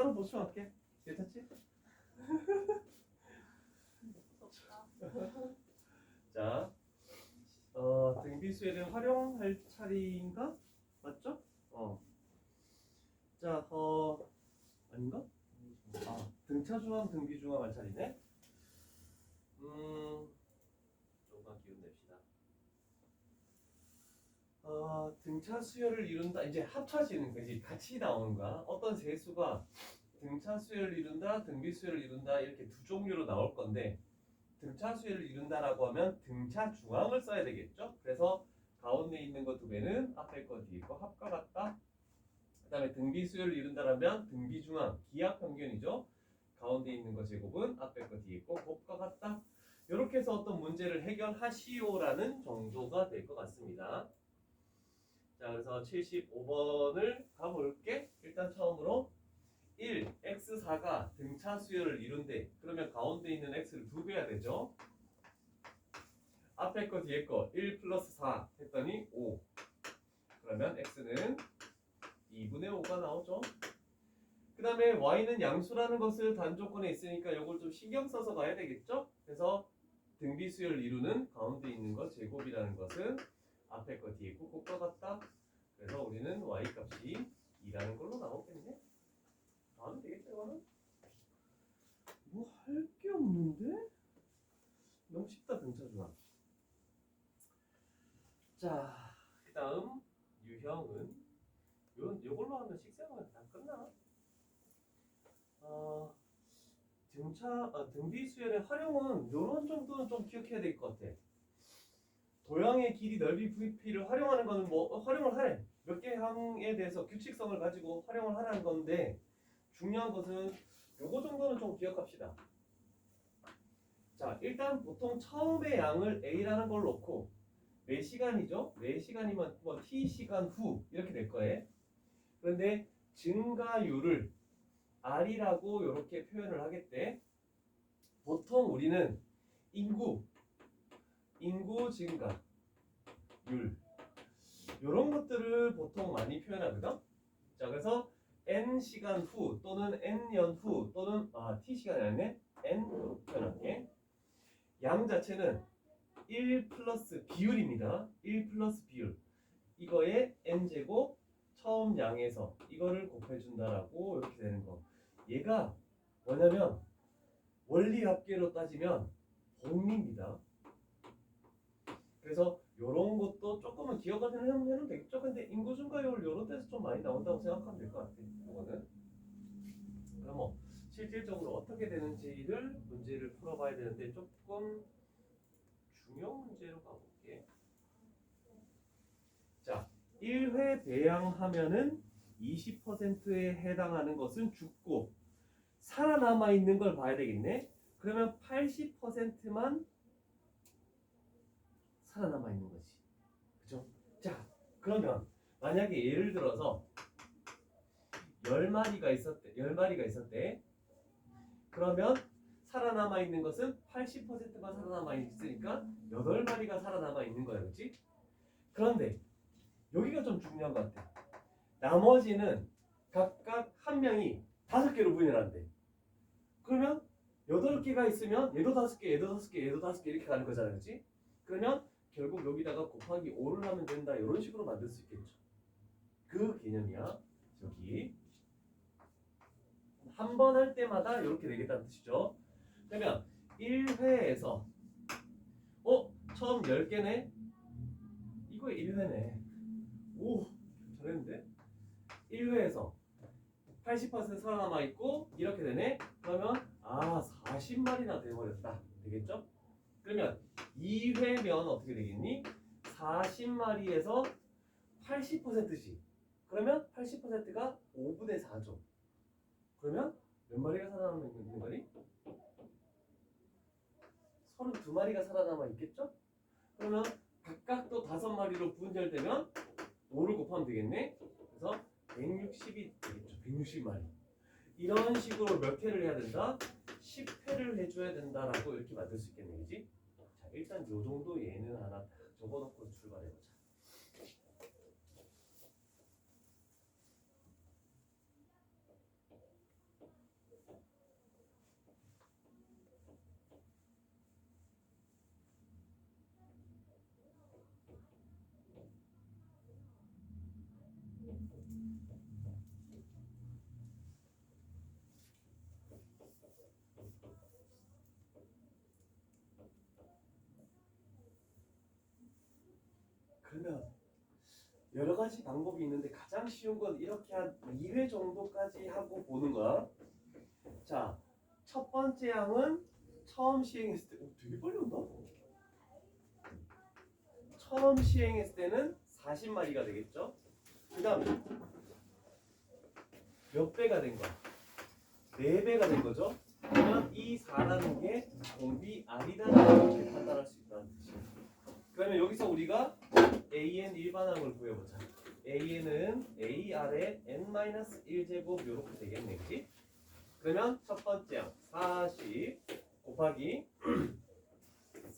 따로 보충할게. 괜찮지? 자, 등비수열을 활용할 차례인가? 맞죠? 자, 아닌가? 등차중앙, 등비중앙 할 차례네. 조금만 기운 냅시다. 등차 수열을 이룬다. 이제 합쳐지는 거지. 같이 나오는 거야. 어떤 세수가 등차 수열을 이룬다, 등비 수열을 이룬다 이렇게 두 종류로 나올 건데 등차 수열을 이룬다라고 하면 등차 중앙을 써야 되겠죠. 그래서 가운데 있는 거 두 개는 앞에 거 뒤에 거 합과 같다. 그 다음에 등비 수열을 이룬다라면 등비 중앙 기하 평균이죠. 가운데 있는 거 제곱은 앞에 거 뒤에 거 곱과 같다. 이렇게 해서 어떤 문제를 해결하시오라는 정도가 될 것 같습니다. 자, 그래서 75번을 가볼게. 일단 처음으로 1, x4가 등차 수열을 이룬대. 그러면 가운데 있는 x를 2배 해야 되죠. 앞에 거 뒤에 거 1 플러스 4 했더니 5. 그러면 x는 2분의 5가 나오죠. 그 다음에 y는 양수라는 것을 단조건에 있으니까 이걸 좀 신경 써서 가야 되겠죠. 그래서 등비 수열을 이루는 가운데 있는 것 제곱이라는 것은 앞에 거 뒤에 거 곱과 같다. 그래서 우리는 y 값이 2라는 걸로 나오겠네. 하면 되겠죠, 이거는? 뭐 할 게 없는데? 너무 쉽다, 등차중앙. 자, 그 다음 유형은 요걸로 하면 식생활 다 끝나. 등비 수열의 활용은 요런 정도는 좀 기억해야 될 것 같아. 도형의 길이, 넓이, VP를 활용하는 거는 뭐 활용을 하래. 몇 개 항에 대해서 규칙성을 가지고 활용을 하라는 건데 중요한 것은 요거 정도는 좀 기억합시다. 자, 일단 보통 처음에 양을 A라는 걸 놓고 몇 시간이죠? 4시간이면 뭐 T시간 후 이렇게 될 거예요. 그런데 증가율을 R이라고 이렇게 표현을 하겠대. 보통 우리는 인구 증가율 이런 것들을 보통 많이 표현하거든. 자, 그래서 N시간 후 또는 N년 후 또는 T시간이 아니네. N으로 표현할게. 양 자체는 1 플러스 비율입니다. 1 플러스 비율. 이거에 N제곱 처음 양에서 이거를 곱해준다라고 이렇게 되는 거. 얘가 뭐냐면 원리합계로 따지면 복리입니다. 그래서 요런 것도 조금은 기억하면 되겠죠. 근데 인구 증가율 요런 데서 좀 많이 나온다고 생각하면 될 것 같아. 이거는. 그럼 뭐 실질적으로 어떻게 되는지를 문제를 풀어봐야 되는데 조금 중요 문제로 가볼게. 자, 1회 배양하면은 20%에 해당하는 것은 죽고 살아남아 있는 걸 봐야 되겠네. 그러면 80%만 살아남아 있는 거지. 그죠? 자, 그러면 만약에 예를 들어서 10마리가 있었대. 그러면 살아남아 있는 것은 80%만 살아남아 있으니까 8마리가 살아남아 있는 거야. 그렇지? 그런데 여기가 좀 중요한 것 같아. 나머지는 각각 한 명이 5개로 분열한대. 그러면 8개가 있으면 얘도 5개, 얘도 5개, 얘도 5개 이렇게 가는 거잖아. 그렇지? 그러면 결국 여기다가 곱하기 5를 하면 된다. 이런 식으로 만들 수 있겠죠. 그 개념이야. 저기 한 번 할 때마다 이렇게 되겠다는 뜻이죠. 그러면 1회에서 처음 10개네? 이거 1회네. 오, 잘했는데? 1회에서 80% 살아남아 있고 이렇게 되네? 그러면 40마리나 돼버렸다. 되겠죠? 그러면 2회면 어떻게 되겠니? 40마리에서 80%씩. 그러면 80%가 5분의 4죠. 그러면 몇 마리가 살아남아 있는 거니? 32마리가 살아남아 있겠죠? 그러면 각각 또 5마리로 분열되면 5를 곱하면 되겠네? 그래서 160이 되겠죠. 160마리. 이런 식으로 몇 회를 해야 된다? 10회를 해줘야 된다라고 이렇게 만들 수 있겠네, 그지? 자, 일단 요 정도 얘는 하나 딱 적어놓고 출발해보자. 여러 가지 방법이 있는데 가장 쉬운 건 이렇게 한 2회 정도까지 하고 보는 거야. 자, 첫 번째 항은 처음 시행했을 때, 되게 빨리 온다? 처음 시행했을 때는 40마리가 되겠죠? 그 다음 몇 배가 된 거야? 4배가 된 거죠? 그러면 이 4라는 게 공비 R이다라고 이렇게 판단할 수 있다는 뜻이에요. 그러면 여기서 우리가 AN 일반항을 구해보자. AN은 AR의 N-1제곱 이렇게 되겠네, 그치? 그러면 첫 번째 항 40 곱하기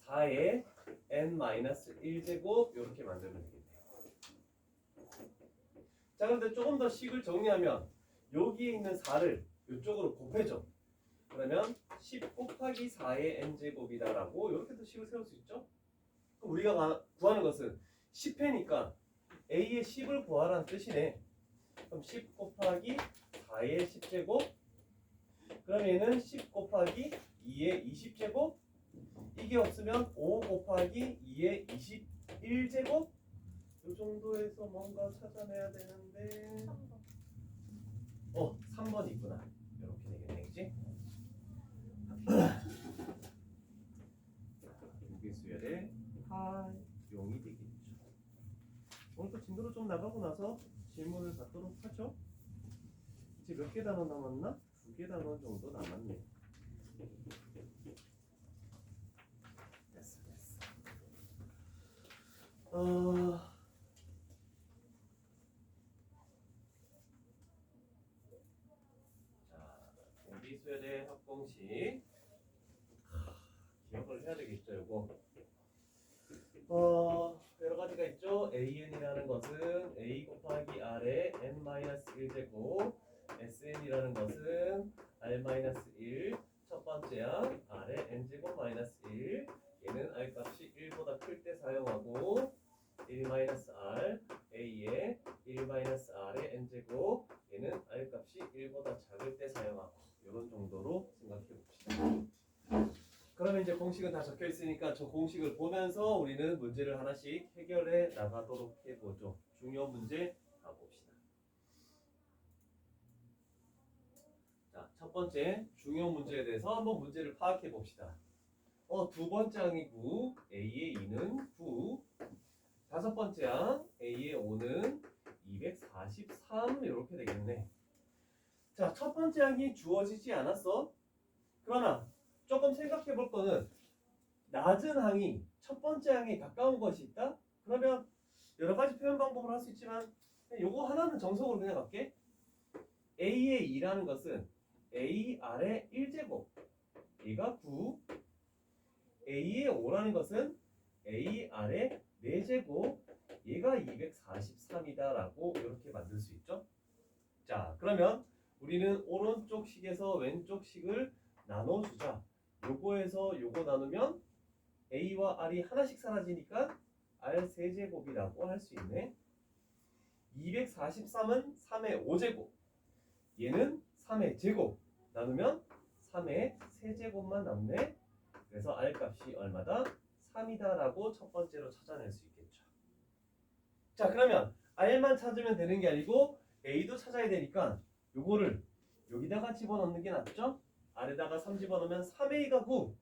4의 N-1제곱 이렇게 만들면 되겠네요. 자, 그런데 조금 더 식을 정리하면 여기에 있는 4를 이쪽으로 곱해줘. 그러면 10 곱하기 4의 n제곱이다라고 이렇게도 식을 세울 수 있죠. 그럼 우리가 구하는 것은 10회니까 a의 10을 구하라는 뜻이네. 그럼 10 곱하기 4의 10제곱, 그럼 얘는 10 곱하기 2의 20제곱, 이게 없으면 5 곱하기 2의 21제곱, 이 정도에서 뭔가 찾아내야 되는데 3번 있구나. 이렇게 되겠네, 그치? 등비수열의 하용이 되겠죠. 오늘 또 진도로 좀 나가고 나서 질문을 받도록 하죠. 이제 몇 개 단원 남았나? 2개 단원 정도 남았네. 됐어. 자, 등비수열의 합공식 기억을 해야 되겠죠, 요거. 여러 가지가 있죠. AN이라는 것은 A 곱하기 R의 N-1제곱, SN이라는 것은 R-1, 첫 번째 항 R의 N제곱 마이너스 1, 얘는 R 값이 1보다 클 때 사용하고 1-R, A의 1-R의 N제곱, 얘는 R 값이 1보다 작을 때 사용하고 이런 정도로 생각해 봅시다. 그러면 이제 공식은 다 적혀 있으니까 저 공식을 보면서 우리는 문제를 하나씩 해결해 나가도록 해보죠. 중요 문제 가봅시다. 자, 첫 번째 중요 문제에 대해서 한번 문제를 파악해 봅시다. 두 번째 항이 9, A의 2는 9. 다섯 번째 항 A의 5는 243 이렇게 되겠네. 자, 첫 번째 항이 주어지지 않았어. 그러나 조금 생각해 볼 거는 낮은 항이 첫 번째 항에 가까운 것이 있다? 그러면 여러 가지 표현 방법을 할 수 있지만 요거 하나는 정석으로 그냥 갈게. A의 2라는 것은 AR의 1제곱, 얘가 9. A의 5라는 것은 AR의 4제곱, 얘가 243이다 라고 이렇게 만들 수 있죠. 자, 그러면 우리는 오른쪽 식에서 왼쪽 식을 나눠주자. 요거에서 요거 나누면 A와 R이 하나씩 사라지니까 R 세제곱이라고 할 수 있네. 243은 3의 5제곱, 얘는 3의 제곱 나누면 3의 세제곱만 남네. 그래서 R 값이 얼마다? 3이다 라고 첫 번째로 찾아낼 수 있겠죠. 자, 그러면 R만 찾으면 되는 게 아니고 A도 찾아야 되니까 요거를 여기다가 집어넣는 게 낫죠? R에다가 3 집어넣으면 3A가 9.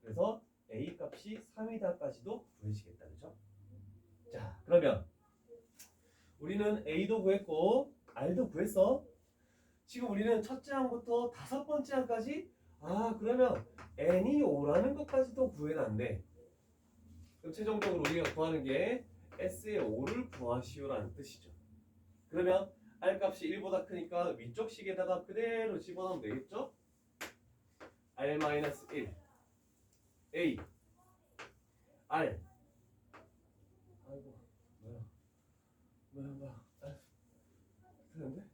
그래서 A 값이 3이다까지도 구해지겠다, 그죠? 자, 그러면 우리는 A도 구했고 R도 구했어. 지금 우리는 첫째 항부터 다섯 번째 항까지 그러면 N이 5라는 것까지도 구해놨네. 그럼 최종적으로 우리가 구하는 게 S의 5를 구하시오라는 뜻이죠. 그러면 R 값이 1보다 크니까 위쪽 식에다가 그대로 집어넣으면 되겠죠? R-1 A R 아이고 뭐야 되는데?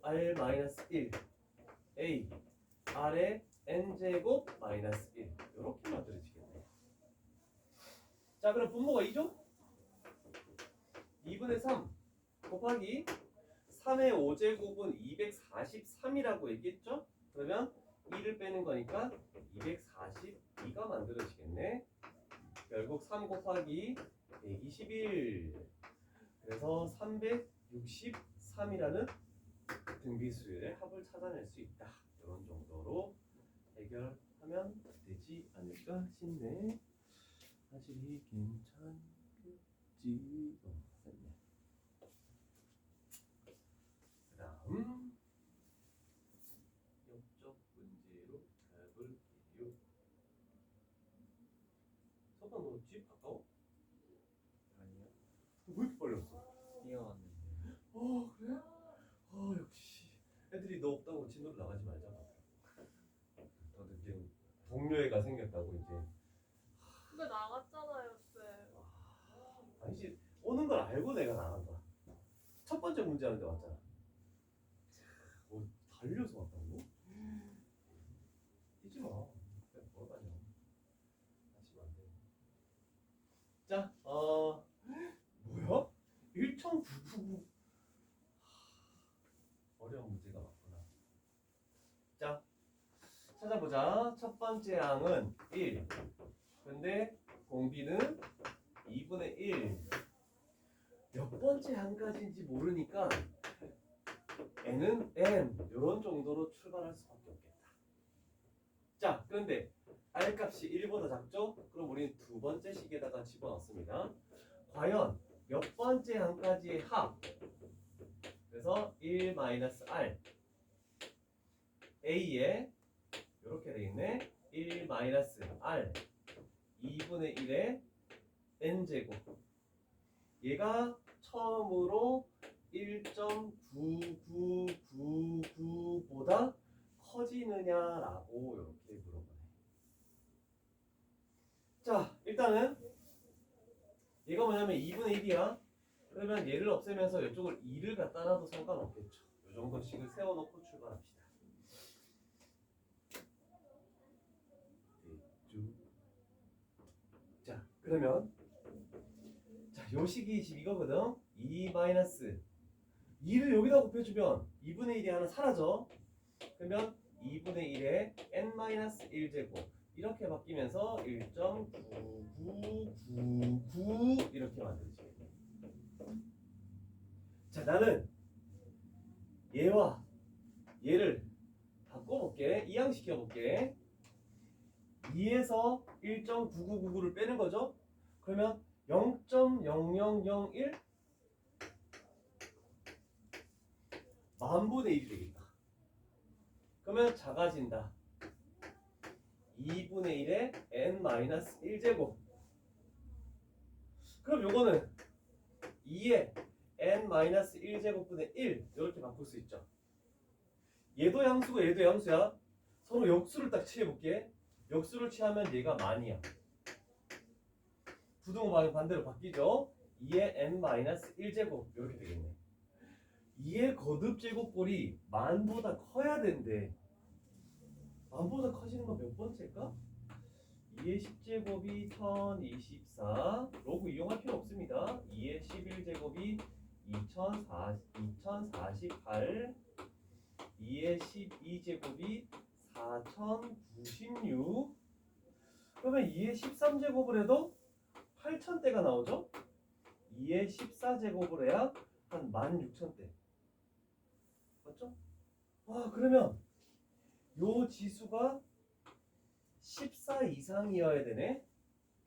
R-1 A R의 N제곱 마이너스 1 이렇게 만들어지겠네요. 자, 그럼 분모가 2죠? 2분의 3 곱하기 3의 5제곱은 243이라고 얘기했죠? 그러면 1을 빼는 거니까 242가 만들어지겠네. 결국 3 곱하기 121. 그래서 363이라는 등비수열의 합을 찾아낼 수 있다. 이런 정도로 해결하면 되지 않을까 싶네. 사실이 괜찮겠지. 됐네. 그다음 옆쪽 문제로 가볼게요. 서방 너집 가까워? 아니요. 왜 이렇게 빨리 왔어? 뛰어왔는데. 그래? 역시 애들이 너 없다고 진도로 나가지 말잖아. 너도 이제 동료애가 생겼다고 이제. 근데 나갔잖아요, 쌤. 아니지, 오는 걸 알고 내가 나간 거야. 첫 번째 문제 하는데 왔잖아. 뭐 달려서 왔다고? 뛰지 마. 그냥 걸어다녀. 다치면 안 돼. 자, 뭐야? 1.999. 어려운 문제가 많구나. 자, 찾아보자. 첫 번째 항은 1. 근데 공비는 2분의 1. 몇 번째 항까지인지 모르니까 n은 n 이런 정도로 출발할 수밖에 없겠다. 자, 그런데 r 값이 1보다 작죠? 그럼 우리는 두 번째 식에다가 집어넣습니다. 과연 몇 번째 항까지의 합? 그래서 1-r a에 이렇게 되겠네. 1-r 2분의 1의 n제곱. 얘가 처음으로 1.9999보다 커지느냐라고 이렇게 물어보네. 자, 일단은 얘가 뭐냐면 2분의 1이야. 그러면 얘를 없애면서 이쪽을 2를 갖다 놔도 상관없겠죠. 이 정도씩을 세워놓고 출발합시다. 자, 그러면 요 식이 지금 이거거든. 2-2를 여기다 곱해주면 2분의 1이 하나 사라져. 그러면 2분의 1에 n-1제곱 이렇게 바뀌면서 1.9999 이렇게 만들지. 자, 나는 얘와 얘를 바꿔볼게. 이항시켜볼게. 2에서 1.9999를 빼는 거죠. 그러면 0.0001 만분의 1이 되겠다. 그러면 작아진다. 2분의 1에 n-1제곱. 그럼 요거는 2에 n-1제곱분의 1 이렇게 바꿀 수 있죠. 얘도 양수고 얘도 양수야. 서로 역수를 딱 취해볼게. 역수를 취하면 얘가 만이야. 부등호 방향 반대로 바뀌죠. 2의 n-1제곱 이렇게 되겠네. 2의 거듭 제곱꼴이 만보다 커야 된대. 만보다 커지는 건 몇 번째일까? 2의 10제곱이 1024. 로그 이용할 필요 없습니다. 2의 11제곱이 2048. 2의 12제곱이 4096. 그러면 2의 13제곱을 해도 8000대가 나오죠? 2의 14제곱을 해야 한 16000대. 맞죠? 그러면 요 지수가 14 이상이어야 되네.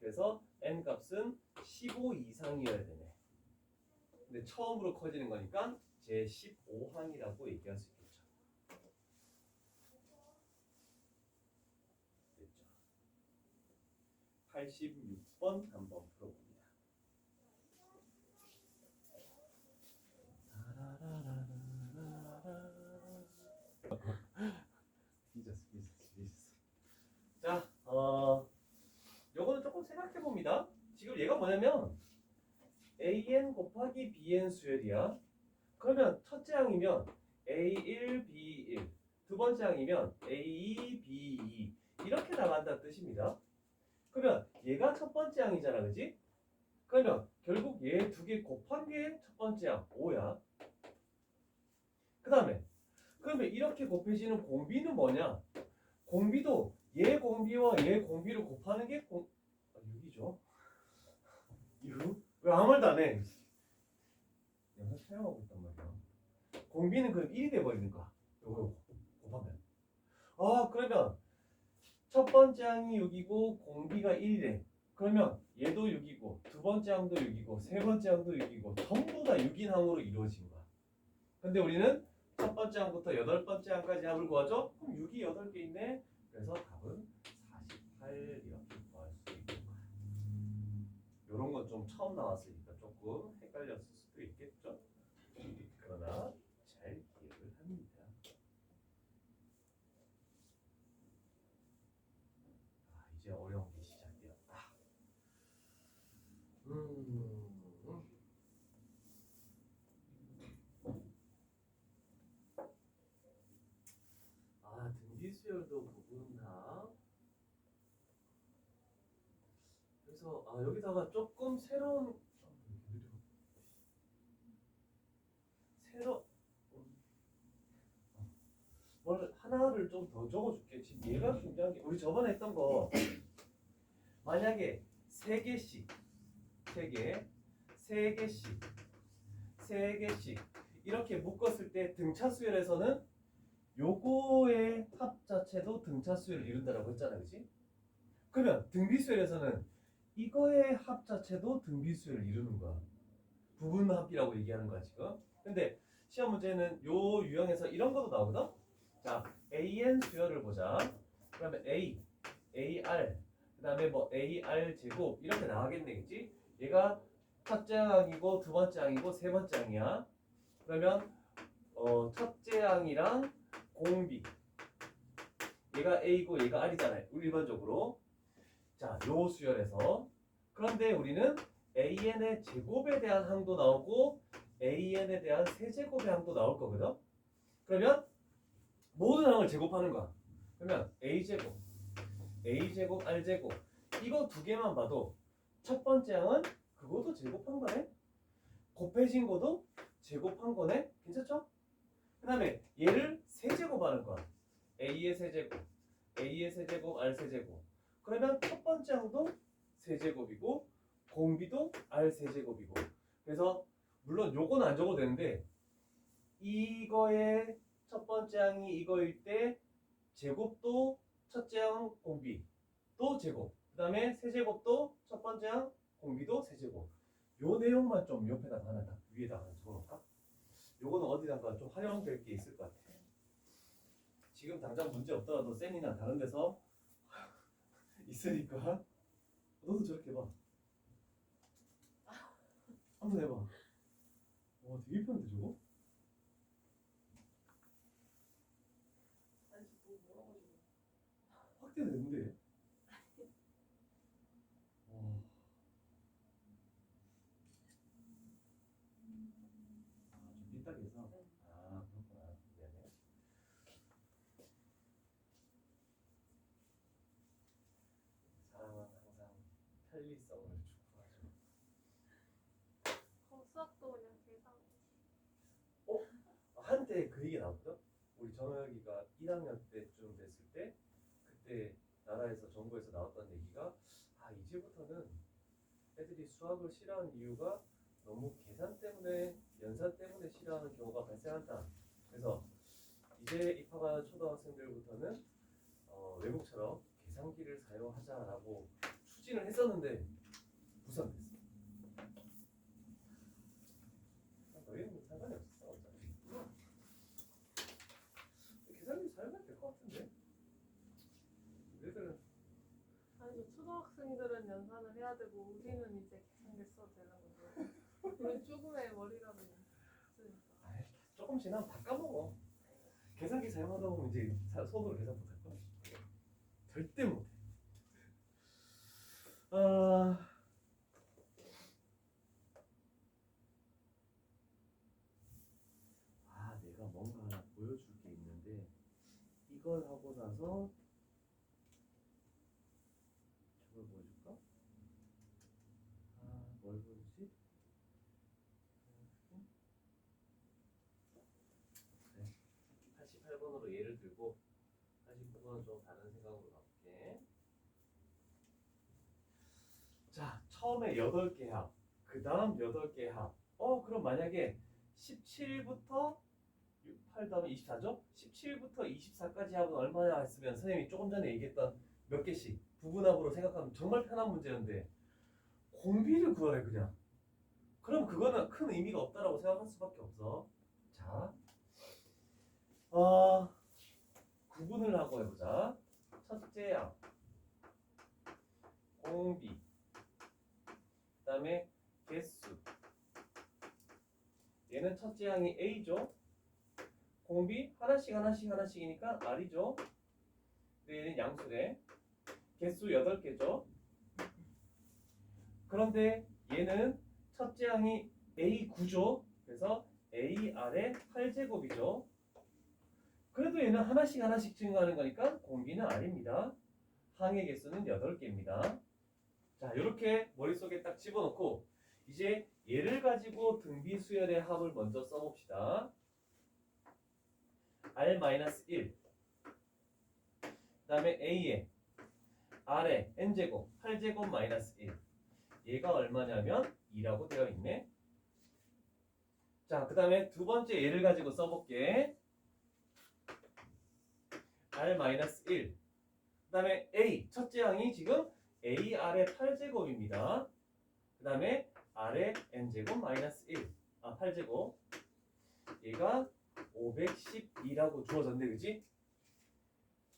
그래서 n 값은 15 이상이어야 되네. 근데 처음으로 커지는 거니까 제 15항이라고 얘기할 수 있겠죠. 됐죠. 86번 한번 풀어봅니다. 삐졌어. 자, 요거는 조금 생각해 봅니다. 지금 얘가 뭐냐면 an 곱하기 bn 수열이야. 그러면 첫째 항이면 a1, b1, 두 번째 항이면 a2, b2 이렇게 나간다는 뜻입니다. 그러면 얘가 첫 번째 항이잖아, 그지? 그러면 결국 얘 두 개 곱한 게 첫 번째 항 5야. 그 다음에 그러면 이렇게 곱해지는 공비는 뭐냐? 공비도 얘 공비와 얘 공비를 곱하는 게 6이죠. 6? 왜 아무 말도 안 해? 사용하고 있단 말이야. 공비는 그럼 1이 돼버리는 거야. 요거 곱하면. 아 그러면 첫 번째 항이 6이고 공비가 1이래. 그러면 얘도 6이고 두 번째 항도 6이고 세 번째 항도 6이고 전부 다 6인 항으로 이루어진 거야. 근데 우리는 첫 번째 항부터 여덟 번째 항까지 합을 구하죠? 그럼 6이 8개 있네. 그래서 답은 48 이렇게 구할 수 있는 거야. 요런 건 좀 처음 나왔으니까 조금 헷갈렸을 수도 있겠죠? 그러나 잘 기억을 합니다. 아, 이제 어려운 게 시작되었다. 아, 등비수열도 부분합. 그래서 여기다가 조금 새로 뭘 하나를 좀 더 적어줄게. 지금 얘가 중요한 게 우리 저번에 했던 거 만약에 세 개씩 이렇게 묶었을 때 등차 수열에서는 요거의 합 자체도 등차 수열을 이룬다라고 했잖아, 그렇지? 그러면 등비 수열에서는 이거의 합 자체도 등비 수열을 이루는 거야. 부분 합이라고 얘기하는 거야 지금. 근데 시험 문제는 요 유형에서 이런 것도 나오거든. 자, AN 수열을 보자. 그러면 AR, 그 다음에 뭐 AR 제곱 이렇게 나가겠네, 그치? 얘가 첫째 항이고 두 번째 항이고 세 번째 항이야. 그러면 첫째 항이랑 공비 얘가 A고 얘가 R이잖아요. 일반적으로. 자, 요 수열에서 그런데 우리는 AN의 제곱에 대한 항도 나오고 AN에 대한 세제곱의 항도 나올 거거든. 그러면 모든 항을 제곱하는 거야. 그러면 A제곱, R제곱 이거 두 개만 봐도 첫 번째 항은 그것도 제곱한 거네. 곱해진 것도 제곱한 거네. 괜찮죠? 그 다음에 얘를 세제곱하는 거야. A의 세제곱, R 세제곱. 그러면 첫 번째 항도 세제곱이고 공비도 R 세제곱이고. 그래서 물론 요건 안 적어도 되는데 이거의 첫 번째 항이 이거일 때 제곱도 첫째 항 공비 또 제곱. 그 다음에 세제곱도 첫 번째 항 공비도 세제곱. 요 내용만 좀 옆에다가 하나 딱 위에다가 하나 적어놓을까? 요거는 어디다가 좀 활용될 게 있을 것 같아. 지금 당장 문제 없더라도 쌤이나 다른 데서 있으니까 너도 저렇게 해봐. 한번 해봐. 와 되게 편한데 저거? 아니 뭐라고 지금. 확대가 되는데. 좀 삐딱해서. 아 그렇구나. 미안해. 사람은 항상 편리성을 추구하죠. 수학도 그냥 계산. 한때 그 얘기 나왔거든. 우리 정혁이가 1학년 때쯤 됐을 때 그때 나라에서 정부에서 나왔던 얘기가 이제부터는 애들이 수학을 싫어하는 이유가 너무 계산 때문에 연산 때문에 싫어하는 경우가 발생한다. 그래서 이제 입학하는 초등학생들부터는 외국처럼 계산기를 사용하자라고 추진을 했었는데 무산됐어. 너희는 상관이 없었어 어차피. 계산기 사용해도 될 것 같은데. 얘들은 아니 초등학생들은 연산을 해야 되고 우리는 이제 계산기 써도 되는 거고. 우리 조금의 머리라도 있으니까. 조금 지나면 다 까먹어. 계산기 사용하다 보면 이제 손으로 계산 못할 거야. 절대 못해. 내가 뭔가 하나 보여줄 게 있는데 이걸 하고 나서 저걸 보여줄까? 뭘 보여주지? 네. 88번으로 예를 들고 89번은 좀 다른 생각으로 가볼게. 자, 처음에 8개 합, 그 다음 8개 합. 그럼 만약에 17부터 8 다음에 24죠? 17부터 24까지 하면 얼마나 했으면 선생님이 조금 전에 얘기했던 몇 개씩 부분합으로 생각하면 정말 편한 문제였는데 공비를 구하래 그냥. 그럼 그거는 큰 의미가 없다라고 생각할 수밖에 없어. 자, 구분을 하고 해보자. 첫째 양 공비, 그 다음에 개수. 얘는 첫째 양이 A죠. 공비 하나씩 하나씩 하나씩이니까 R이죠. 얘는 양수래. 개수 8개죠. 그런데 얘는 첫째 양이 A9죠. 그래서 AR의 8제곱이죠. 그래도 얘는 하나씩 하나씩 증가하는 거니까 공비는 R입니다. 항의 개수는 8개입니다. 자, 이렇게 머릿속에 딱 집어넣고 이제 얘를 가지고 등비수열의 합을 먼저 써봅시다. R-1, 그 다음에 A에 R에 N제곱, 8제곱 마이너스 1. 얘가 얼마냐면 2라고 되어 있네. 자, 그 다음에 두 번째 얘를 가지고 써볼게. R-1, 그 다음에 A, 첫째 항이 지금 AR의 8제곱입니다. 그 다음에 R의 N제곱 마이너스 1, 8제곱. 얘가 512라고 주어졌네, 그지?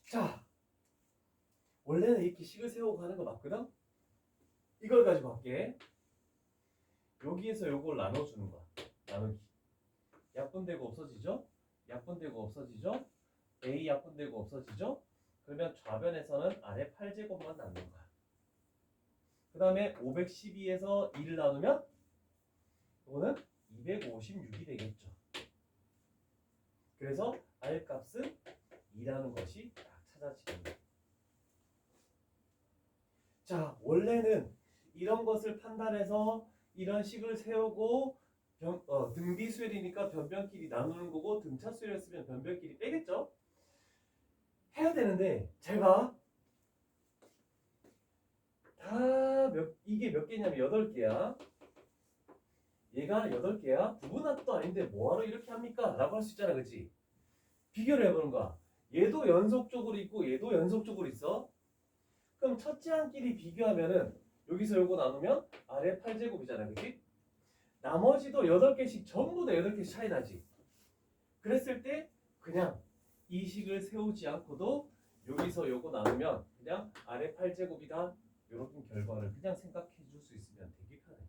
자, 원래는 이렇게 식을 세우고 가는 거 맞거든? 이걸 가지고 할게. 여기에서 요걸 나눠주는 거야. 나누기. 약분되고 없어지죠? 약분되고 없어지죠? A 약분되고 없어지죠? 그러면 좌변에서는 아래 8제곱만 남는 거야. 그 다음에 512에서 2를 나누면 이거는 256이 되겠죠. 그래서 R 값은 2라는 것이 딱 찾아지겠네. 자, 원래는 이런 것을 판단해서 이런 식을 세우고 등비수열이니까 변변끼리 나누는 거고 등차수열이었으면 변변끼리 빼겠죠? 해야 되는데 잘 봐. 이게 몇 개냐면 8개야. 얘가 8개야. 부분합도 아닌데 뭐하러 이렇게 합니까? 라고 할 수 있잖아, 그치? 비교를 해보는 거야. 얘도 연속적으로 있고 얘도 연속적으로 있어. 그럼 첫째 항끼리 비교하면은 여기서 요거 나누면 아래 8제곱이잖아, 그치? 나머지도 8개씩 전부 다 8개씩 차이 나지. 그랬을 때 그냥 이 식을 세우지 않고도 여기서 요거 나누면 그냥 아래 8제곱이다. 이런 결과를 그냥 생각해 줄 수 있으면 되게 편해.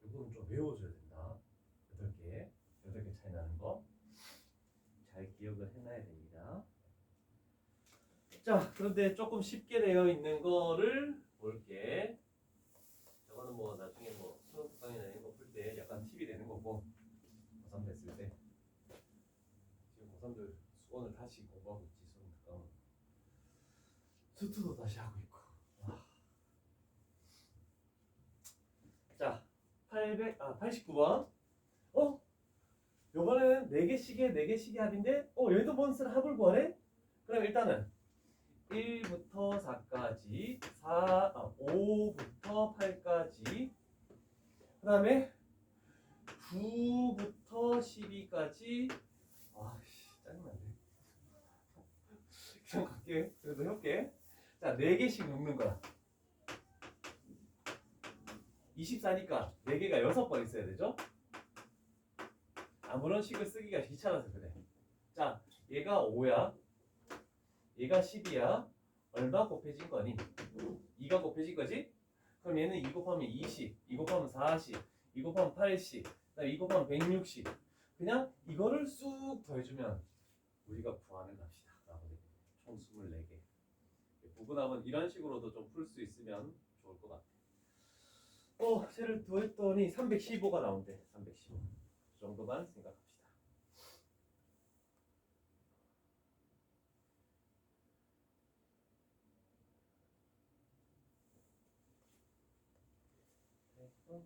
이거는 좀 외워줘야 된다. 8개 차이 나는 거. 잘 기억을 해놔야 됩니다. 자, 그런데 조금 쉽게 되어 있는 거를 볼게. 저거는 뭐 나중에 뭐 수능 특강이나 이런 거 풀 때 약간 팁이 되는 거고 고3 됐을 때 지금 고3들 수원을 다시 공부하고 있지. 수능 특강은 수투도 다시 하고 있고. 자, 89번. 요번에는 4개씩의 합인데 여기도 뭔스를 합을 구하래? 그럼 일단은 1부터 4까지 5부터 8까지 그 다음에 9부터 12까지 짜증나네. 그냥 갈게. 그래도 해볼게. 자, 4개씩 묶는 거야. 24니까 4개가 6번 있어야 되죠? 아무런 식을 쓰기가 귀찮아서 그래. 자, 얘가 5야. 얘가 10이야. 얼마 곱해진 거니? 2가 곱해진 거지? 그럼 얘는 2 곱하면 20, 2 곱하면 40, 2 곱하면 80, 그다음에 2 곱하면 160. 그냥 이거를 쑥 더해주면 우리가 구하는 값이다. 라고 돼. 총 24개. 부분하면 이런 식으로도 좀 풀 수 있으면 좋을 것 같아. 쟤를 더했더니 315가 나온대. 315. 그 정도만 생각합시다. 이거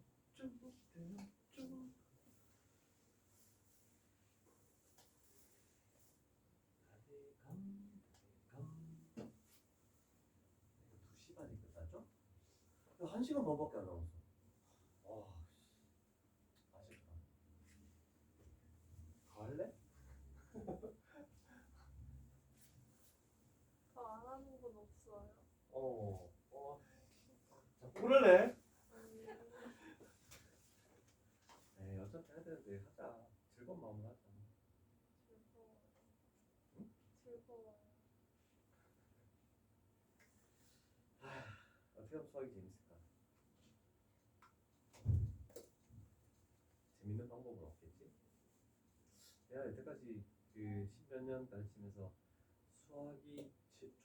2시 반에 끝나죠? 1시간 반밖에 안 남았어. 아쉽다. 그럴래? 에이 어차피 해야 되는데 하자. 즐거운 마음으로 하자. 즐거워. 응? 즐거워. 어떻게 하면 수학이 재밌을까? 재밌는 방법은 없겠지? 내가 여태까지 그 십몇 년 가르치면서 수학이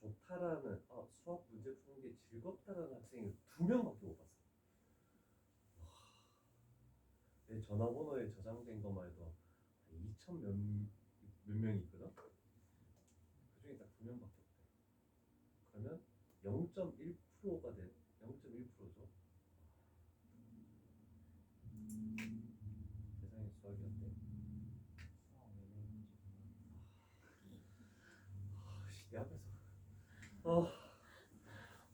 좋다라는 수학 문제 푸는 게 즐겁다라는 학생이 2명밖에 못 봤어. 내 전화번호에 저장된 것만 해도 2천 몇 명이 있거든? 그 중에 딱 2명밖에 없대. 그러면 0.1%가 돼. 0.1%죠. 세상에 수학이 어때? 수학 왜 배우는지 내 앞에서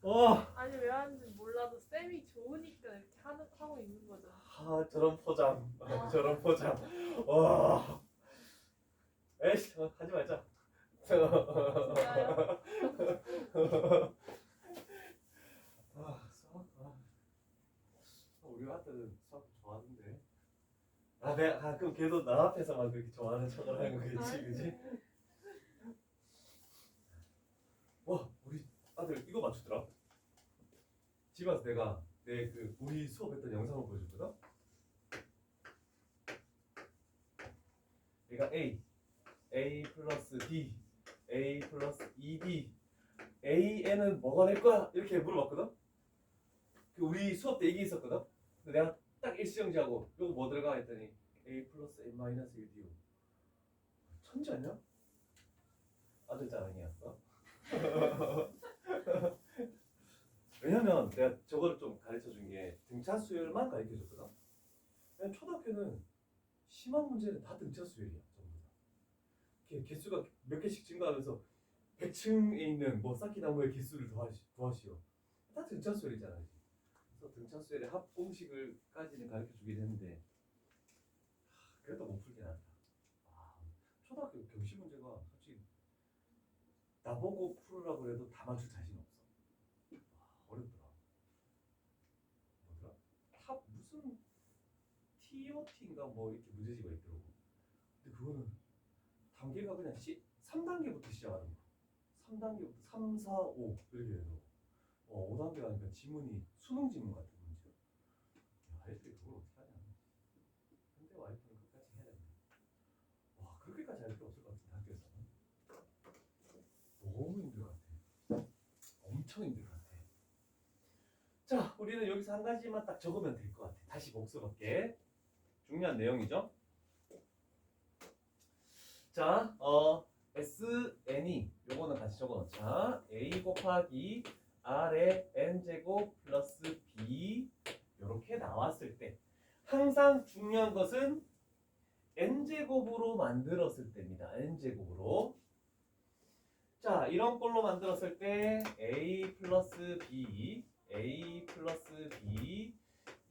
어, 아니 왜 하는지 몰라도 쌤이 좋으니까 이렇게 하고 있는 거잖아. 저런 포장, 저런 포장. 와, 에이씨, 하지 말자. 진짜요? 수학, 우리 아들은 수학 좋아하는데. 내가 가끔 걔도 나 앞에서만 그렇게 좋아하는 척을 하는 거겠지, 그지? 와, 우리 아들 이거 맞추더라. 집에 와서 내가 우리 수업했던 영상을 보여줬거든. 얘가 A 플러스 B, A 플러스 2B, AN은 뭐가 될 거야? 이렇게 물어봤거든. 우리 수업 때 이게 있었거든. 근데 내가 딱 일시정지하고 이거 뭐 들어가 했더니 A 플러스 N 마이너스 1D요. 천재 아니야? 아들 자랑이야. 왜냐면 내가 저거를 좀 가르쳐 준 게 등차 수열만 가르쳐 줬거든. 왜냐면 초등학교는 심한 문제는 다 등차 수열이야. 전부 다. 개수가 몇 개씩 증가하면서 100층에 있는 뭐 쌓기나무의 개수를 더하시오. 다 등차 수열이잖아. 그래서 등차 수열의 합 공식을까지는 가르쳐 주긴 했는데 그래도 못 풀긴 한다. 초등학교 경시 문제가 솔직히 나보고 풀으라고 해도 다 맞출 자신 없어. 어렵더라. 뭐더라? 탑 무슨 TOT인가 뭐 이렇게 문제지가 있더라고. 근데 그거는 단계가 그냥 3단계부터 시작하는 거야. 3단계부터 3, 4, 5 이렇게 되더라고. 5단계 가니까 지문이 수능 지문 같은 문제야. 야, 애들이 그걸 어떻게 하냐. 근데 와이프는 끝까지 해야 된다. 와, 그렇게까지 할 필요 없을 것 같은데 학교에서는. 너무 힘들 것 같아. 엄청 힘들 것 같아. 자, 우리는 여기서 한 가지만 딱 적으면 될 것 같아. 다시 복습할게. 중요한 내용이죠. 자, SN이 요거는 같이 적어놓자. A 곱하기 R의 N제곱 플러스 B 요렇게 나왔을 때 항상 중요한 것은 N제곱으로 만들었을 때입니다. N제곱으로. 자, 이런 꼴로 만들었을 때 A 플러스 B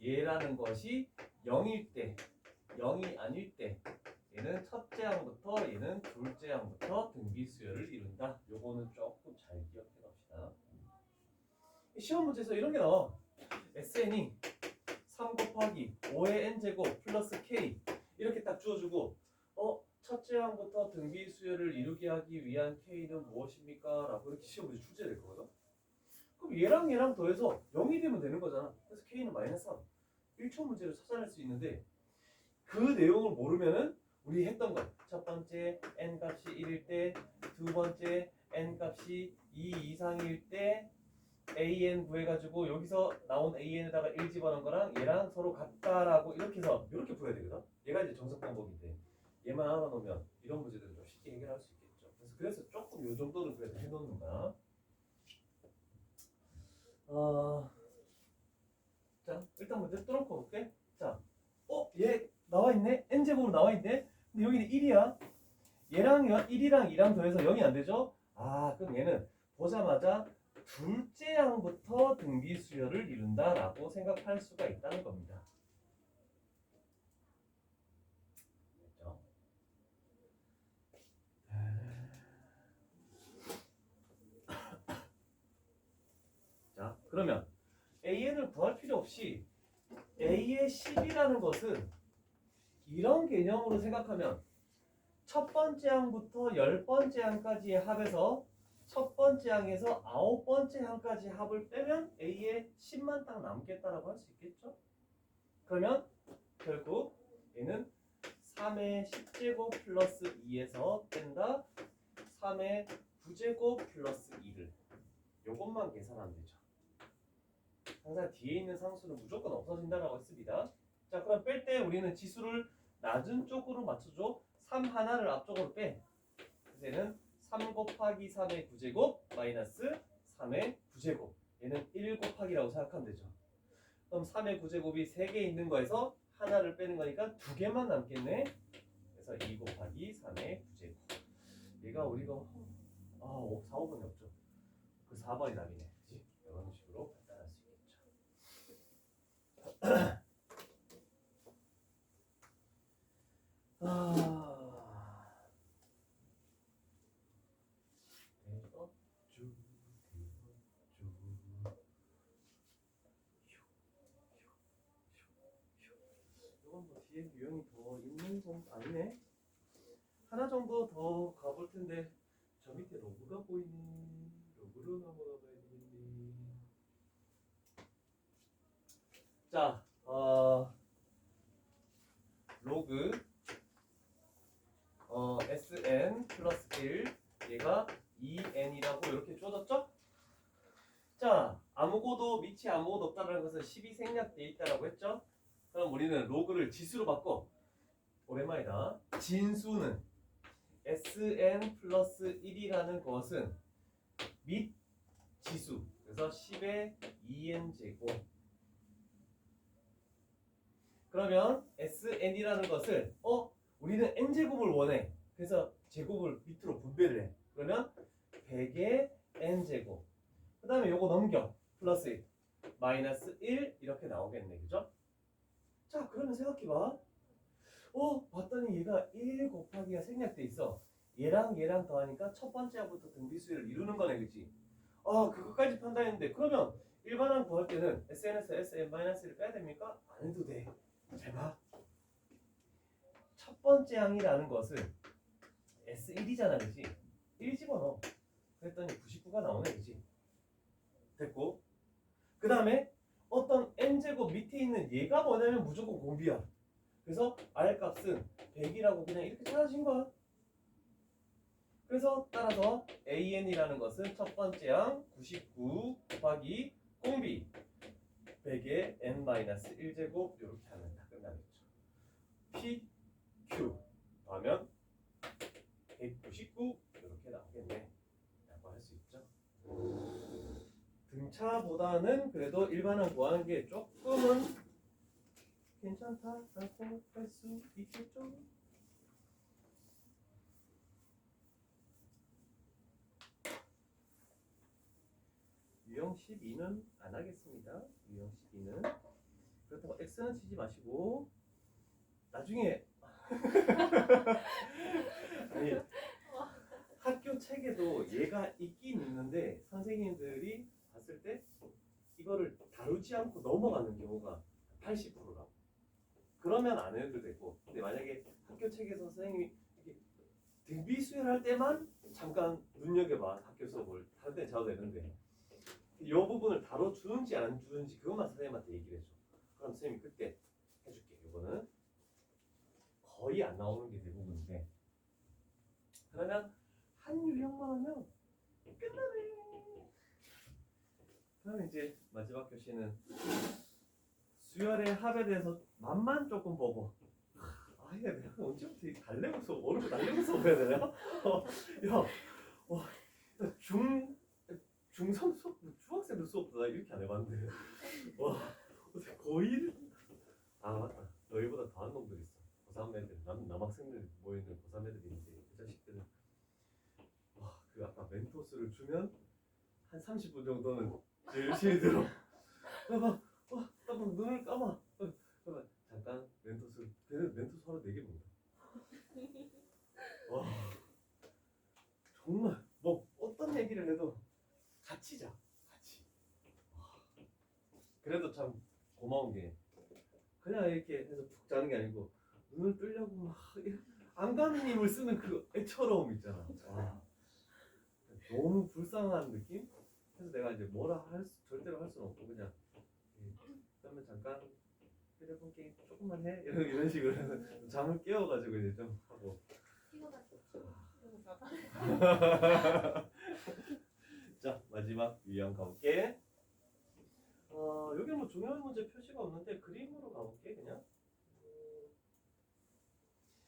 얘라는 것이 0일 때, 0이 아닐 때 얘는 첫째 항부터 얘는 둘째 항부터 등비수열을 이룬다. 요거는 조금 잘 기억해 갑시다. 시험 문제에서 이런 게 나와. SN이 3 곱하기 5의 n제곱 플러스 k 이렇게 딱 주어주고 첫째 항부터 등비수열을 이루게 하기 위한 k는 무엇입니까? 라고 이렇게 시험 문제 출제될 거거든. 그럼 얘랑 더해서 0이 되면 되는 거잖아. 그래서 k는 마이너스 3. 1초 문제를 찾아낼 수 있는데 그 내용을 모르면은 우리 했던 것. 첫 번째 n 값이 1일 때, 두 번째 n 값이 2 이상일 때 an 구해가지고 여기서 나온 an에다가 1 집어넣은 거랑 얘랑 서로 같다라고 이렇게 해서 이렇게 풀어야 되거든. 얘가 이제 정석 방법인데 얘만 알아놓으면 이런 문제들을 좀 쉽게 해결할 수 있겠죠. 그래서 조금 요 정도는 그래도 해놓는 거야. 자, 일단 먼저 뚫어놓고 볼게. 자, 얘 나와있네? n제곱으로 나와있네? 근데 여기는 1이야. 얘랑 1이랑 2랑 더해서 0이 안 되죠? 그럼 얘는 보자마자 둘째 항부터 등비수열을 이룬다라고 생각할 수가 있다는 겁니다. 됐죠? 자, 그러면 AN을 더할 필요 없이 A의 10이라는 것은 이런 개념으로 생각하면 첫 번째 항부터 10번째 항까지의 합에서 첫 번째 항에서 9번째 항까지 합을 빼면 A의 10만 딱 남겠다라고 할 수 있겠죠? 그러면 결국 얘는 3의 10제곱 플러스 2에서 뺀다 3의 9제곱 플러스 2를 요것만 계산하면 되죠. 항상 뒤에 있는 상수는 무조건 없어진다라고 했습니다. 자, 그럼 뺄 때 우리는 지수를 낮은 쪽으로 맞춰줘. 3 하나를 앞쪽으로 빼. 그래서 얘는 3 곱하기 3의 9제곱 마이너스 3의 9제곱. 얘는 1 곱하기라고 생각하면 되죠. 그럼 3의 9제곱이 3개 있는 거에서 하나를 빼는 거니까 2개만 남겠네. 그래서 2 곱하기 3의 9제곱. 얘가 우리가 4, 5번이 없죠. 그 4번이 답이네. 그치? 이런 식으로 판단할 수 있겠죠. 이건 뭐 뒤에 유형이 더 있는 건 아니네. 하나 정도 더 가볼 텐데 저 밑에 로그가 보이네. 로그로 넘어가 봐야 되겠네. 자, 로그 SN 플러스 1 얘가 2N이라고 이렇게 주어졌죠? 자, 아무것도 밑이 아무것도 없다는 것은 10이 생략되어 있다라고 했죠? 그럼 우리는 로그를 지수로 바꿔. 오랜만이다. 진수는 SN 플러스 1이라는 것은 밑 지수. 그래서 10의 2N 제곱. 그러면 SN이라는 것을 우리는 N제곱을 원해. 그래서 제곱을 밑으로 분배를 해. 그러면 100의 N제곱. 그 다음에 요거 넘겨. 플러스 1. 마이너스 1 이렇게 나오겠네. 그죠? 자, 그러면 생각해봐. 봤더니 얘가 1 곱하기가 생략돼 있어. 얘랑 얘랑 더하니까 첫 번째 항부터 등비수를 이루는 거네. 그치? 그것까지 판단했는데 그러면 일반항 구할 때는 SN에서 SN-1을 빼야 됩니까? 안 해도 돼. 잘 봐. 첫 번째 항이라는 것은 S1이잖아. 그치? 1 집어넣어. 그랬더니 99가 나오네. 그치? 됐고. 그 다음에 어떤 n제곱 밑에 있는 얘가 뭐냐면 무조건 공비야. 그래서 r 값은 100이라고 그냥 이렇게 찾아진 거야. 그래서 따라서 an이라는 것은 첫 번째 항 99 곱하기 공비 100의 n-1제곱 이렇게 하면 다 끝나겠죠. p, q 하면 199 이렇게 나오겠네 라고 할 수 있죠. 등차보다는 그래도 일반항 구하는 게 조금은 괜찮다라고 할 수 있겠죠. 유형 12는 안 하겠습니다. 유형 12는 그렇다고 X는 치지 마시고 나중에 아니 학교 책에도 얘가 있긴 있는데 선생님들이 봤을 때 이거를 다루지 않고 넘어가는 경우가 80%라고. 그러면 안 해도 되고, 근데 만약에 학교 책에서 선생님이 이렇게 등비수열할 때만 잠깐 눈여겨봐. 학교 수업을 다른 때는 자도 되는데 이 부분을 다뤄주는지 안 주는지 그것만 선생님한테 얘기를 해줘. 그럼 선생님이 그때 해줄게. 이거는 거의 안 나오는 게 대부분인데 그러면 한 유형만 하면 끝나네. 그럼 이제 마지막 교시는 수열의 합에 대해서 맛만 조금 보고 이게 내가 언제부터 달래고 수업 어렵고 달래고 수업해야 되나? 중3 수업, 중학생들 수업도 나 이렇게 안 해봤는데 거의 맞다. 너희보다 더한 놈들 있어. 고3 애들, 남학생들 모여있는 고3 애들이 있는데 그 자식들은 그 아까 멘토스를 주면 한 30분 정도는 열심히 들어. 막 눈을 감아. 잠깐 멘토스. 걔는 멘토스 하루 4개 본다. 정말 뭐 어떤 얘기를 해도 같이 자. 같이. 그래서 그래도 참 고마운 게 그냥 이렇게 해서 푹 자는 게 아니고 눈을 뜨려고 막 안간힘을 쓰는 그 애처로움 있잖아. 와, 너무 불쌍한 느낌? 그래서 내가 이제 절대로 할 수는 없고 그냥 그러면 잠깐 휴대폰 게임 조금만 해 이런 식으로 해서 잠을 깨워가지고 이제 좀 하고. 자 마지막 유형 가볼게. 여기 뭐 중요한 문제 표시가 없는데 그림으로 가볼게 그냥.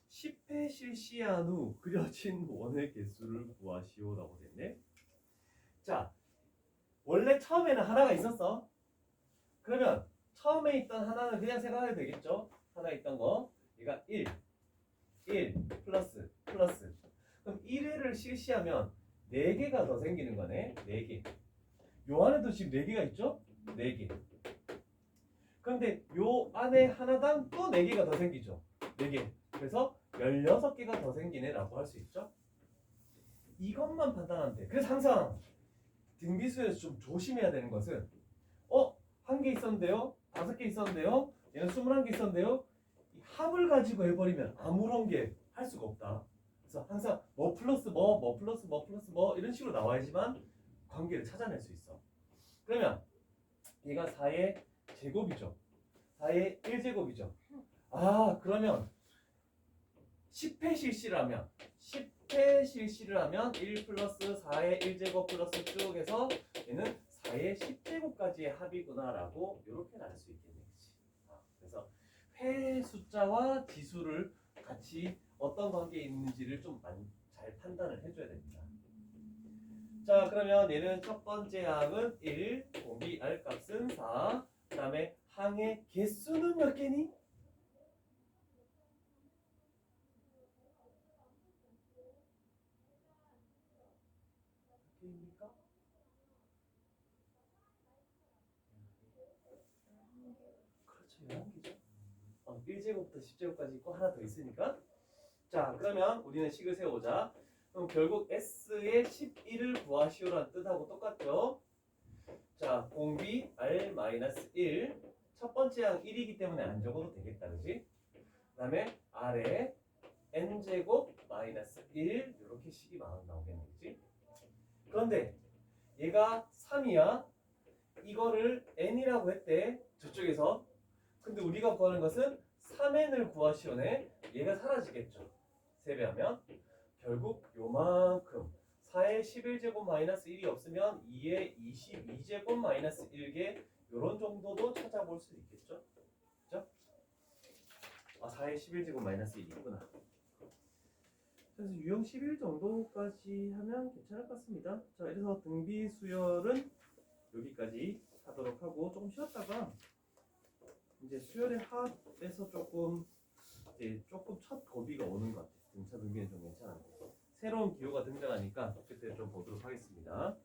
10회 실시한 후 그려진 원의 개수를 구하시오라고 됐네. 자 원래 처음에는 하나가 있었어. 그러면 처음에 있던 하나는 그냥 생각해도 되겠죠. 하나 있던 거 얘가 1 플러스 그럼 1회를 실시하면 4개가 더 생기는 거네. 4개. 요 안에도 지금 4개가 있죠? 4개. 그런데 요 안에 하나당 또 4개가 더 생기죠. 4개. 그래서 16개가 더 생기네 라고 할 수 있죠. 이것만 판단하면 돼. 그래서 항상 등비수에서 좀 조심해야 되는 것은 1개 있었는데요? 5개 있었는데요? 얘는 21개 있었는데요? 이 합을 가지고 해버리면 아무런 게 할 수가 없다. 그래서 항상 뭐 플러스 뭐 플러스 뭐 이런 식으로 나와야지만 관계를 찾아낼 수 있어. 그러면 얘가 4의 제곱이죠. 4의 1제곱이죠. 그러면 10회 실시를 하면 1 플러스 4의 1제곱 플러스 쭉 해서 얘는 4의 10제곱까지의 합이구나 라고 이렇게 나올 수 있겠네. 그래서 회 숫자와 지수를 같이 어떤 관계에 있는지를 좀 잘 판단을 해줘야 됩니다. 자 그러면 얘는 첫 번째 항은 1, 공비 R 값은 4, 그 다음에 항의 개수는 몇 개니? 몇 개입니까? 그렇죠, 11개죠. 1제곱부터 10제곱까지 있고 하나 더 있으니까. 자 그러면 우리는 식을 세우자. 그럼 결국 S의 11을 구하시오라는 뜻하고 똑같죠. 자 공비 R-1 첫 번째 항 1이기 때문에 안 적어도 되겠다 그지? 그 다음에 R에 N제곱 마이너스 1 이렇게 식이 나오겠네 그지? 그런데 얘가 3이야. 이거를 N이라고 했대 저쪽에서. 근데 우리가 구하는 것은 3N을 구하시오네. 얘가 사라지겠죠. 세배하면 결국 요만큼 4의 11제곱 마이너스 1이 없으면 2의 22제곱 마이너스 1개 요런 정도도 찾아볼 수 있겠죠. 그죠? 4의 11제곱 마이너스 1이 있구나. 그래서 유형 11 정도까지 하면 괜찮을 것 같습니다. 자, 그래서 등비 수열은 여기까지 하도록 하고 조금 쉬었다가 이제 수열의 합에서 조금 첫 고비가 오는 것 같아요. 등차 등비는 좀 괜찮은데 새로운 기호가 등장하니까 그때 좀 보도록 하겠습니다.